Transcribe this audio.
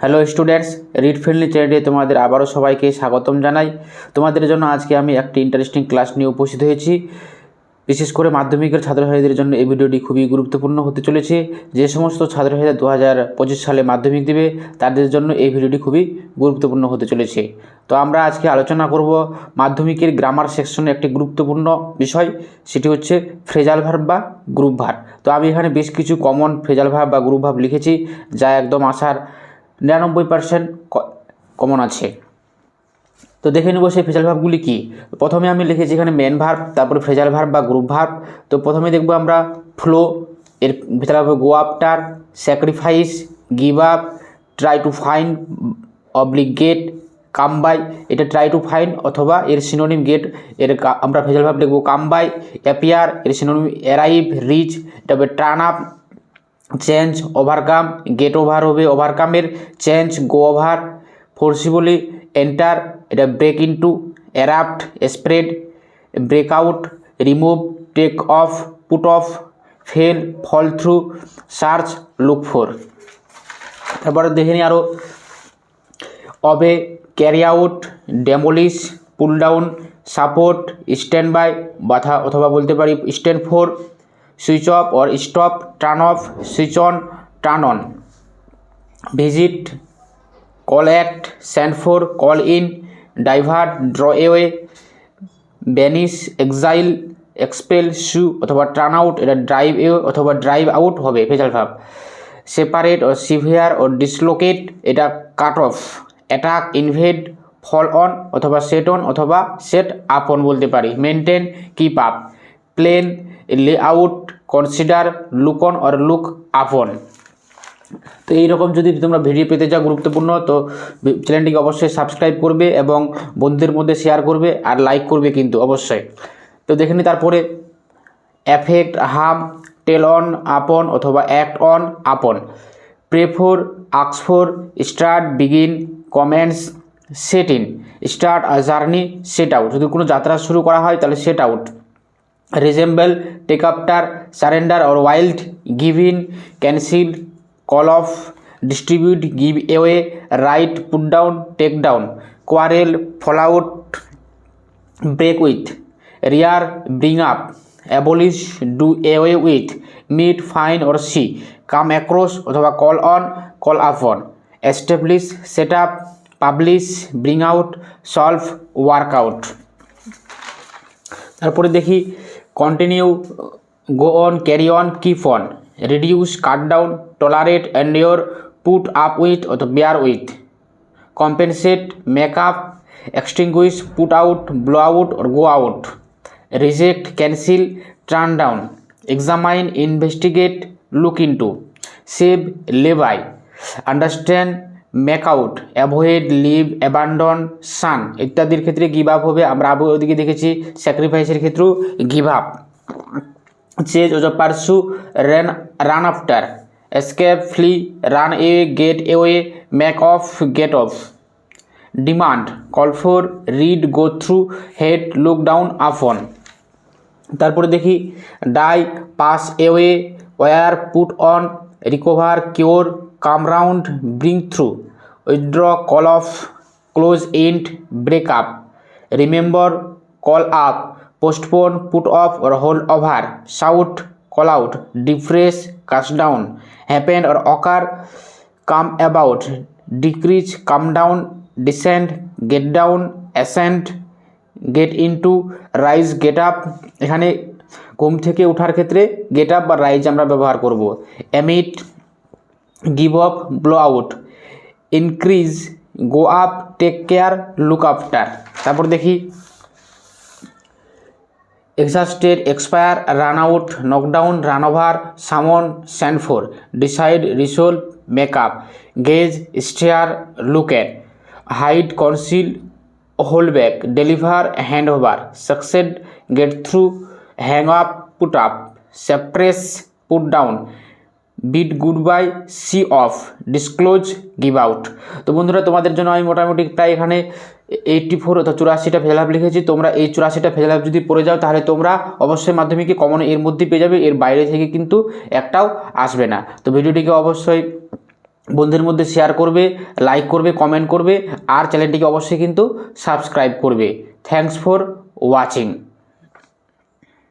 Hello students, read friendly চ্যানেলে তোমাদের আবারও সবাইকে স্বাগতম জানাই। তোমাদের জন্য আজকে আমি একটি ইন্টারেস্টিং ক্লাস নিয়ে উপস্থিত হয়েছি। বিশেষ করে মাধ্যমিকের ছাত্রছাত্রীদের জন্য এই ভিডিওটি খুবই গুরুত্বপূর্ণ হতে চলেছে। যে সমস্ত ছাত্রছাত্রীরা 2025 সালে মাধ্যমিক দেবে তাদের জন্য এই ভিডিওটি খুবই গুরুত্বপূর্ণ হতে চলেছে। তো আমরা আজকে আলোচনা করব মাধ্যমিকের গ্রামার সেকশনে একটি গুরুত্বপূর্ণ বিষয়, সেটি হচ্ছে ফ্রেজাল ভার্ব বা গ্রুপ ভার্ব। তো আমি এখানে বেশ কিছু কমন ফ্রেজাল ভার্ব বা গ্রুপ ভার্ব লিখেছি, যা একদম আসার 99% কমন আছে। তো দেখে নেব সেই ফ্রেজাল ভার্বগুলি কী। প্রথমে আমি লিখেছি এখানে মেন ভার্ব, তারপরে ফ্রেজাল ভার্ব বা গ্রুপ ভার্ব। তো প্রথমে দেখব আমরা ফ্লো, এর ভিতরে হবে go after, sacrifice, give up, try to find, obligate, come by. এটা ট্রাই টু ফাইন্ড অথবা এর সিনোনিম গেট, এর আমরা ফ্রেজাল ভার্ব লিখব কাম বাই। অ্যাপিয়ার, এর সিনোনিম অ্যারাইভ, রিচ। এটা হবে turn up, change, overcome, get over হবে ওভারকামের, change, go over, forcibly enter, এটা break into, এরাপ্ট, spread, break out, remove, take off, put off, fail, fall through, search, look for. তারপরে দেখে নিই আরও obey, carry out, demolish, pull down, support, stand by বাধা অথবা বলতে পারি stand for, switch off or stop, turn off, switch on, turn on, visit, call at, send for, call in, divert, draw away, banish, exile, expel, sue অথবা turn out, এটা drive away অথবা drive out হবে phrasal verb. Separate ও severe ও dislocate, এটা cut off, attack, invade, fall on অথবা set on অথবা set up on বলতে পারি, maintain, keep up, plan, lay out, consider, look on or look upon. তো এইরকম যদি তোমরা ভিডিও পেতে চাও গুরুত্বপূর্ণ, তো চ্যানেলটিকে অবশ্যই সাবস্ক্রাইব করবে এবং বন্ধুদের মধ্যে শেয়ার করবে আর লাইক করবে কিন্তু অবশ্যই। তো দেখে নিই তারপরে affect, harm, tell on, upon অথবা act on, upon, pray for, ask for, start, begin, commence, set in, start a journey, set out. যদি কোনো যাত্রা শুরু করা হয় তাহলে set out. Resemble, take after, surrender or yield, give in, cancel, call off, distribute, give away, write, put down, take down, quarrel, fall out, break with, rear, bring up, abolish, do away with, meet, find or see, come across অথবা call on, call upon, establish, set up, publish, bring out, solve, work out. তারপরে দেখি continue, go on, carry on, keep on, reduce, cut down, tolerate, endure, put up with অথবা bear with, compensate, make up, extinguish, put out, blow out or go out, reject, cancel, turn down, examine, investigate, look into, save, lay by, understand, make out, avoid, leave, abandon, shun ইত্যাদির ক্ষেত্রে give up হবে। আমরা ওদিকে দেখেছি স্যাক্রিফাইসের ক্ষেত্রেও give up. Chase অথবা pursue, run after, escape, flee, run a, get away, make off, get off, demand, call for, read, go through, head, look down, up on. তারপরে দেখি die, pass away, wear, put on, recover, cure, come round, bring through, withdraw, call off, close end, break up, remember, call up, postpone, put off or hold over, shout, call out, depress, cast down, happen or occur, come about, decrease, come down, descend, get down, ascend, get into, rise, get up. এখানে ঘুম থেকে ওঠার ক্ষেত্রে get up বা rise আমরা ব্যবহার করব। Emit, give up, blow out, increase, go up, take care, look after. তারপর দেখি exhausted, expire, run out, knock down, run over, summon, send for, decide, resolve, make up, gaze, stare, look at, hide, conceal, hold back, deliver, hand over, succeed, get through, hang up, put up, suppress, put down, bid goodbye, see off, disclose, give out. তো বন্ধুরা, তোমাদের জন্য আমি মোটামুটি প্রায় এখানে 84 অর্থাৎ 84টা phrasal verb লিখেছি। তোমরা এই 84টা ফেজাল ভার্ব যদি পড়ে যাও তাহলে তোমরা অবশ্যই মাধ্যমিকে কমন এর মধ্যে পেয়ে যাবে, এর বাইরে থেকে কিন্তু একটাও আসবে না। তো ভিডিওটিকে অবশ্যই বন্ধুদের মধ্যে শেয়ার করবে, লাইক করবে, কমেন্ট করবে আর চ্যানেলটিকে অবশ্যই কিন্তু সাবস্ক্রাইব করবে। Thanks for watching.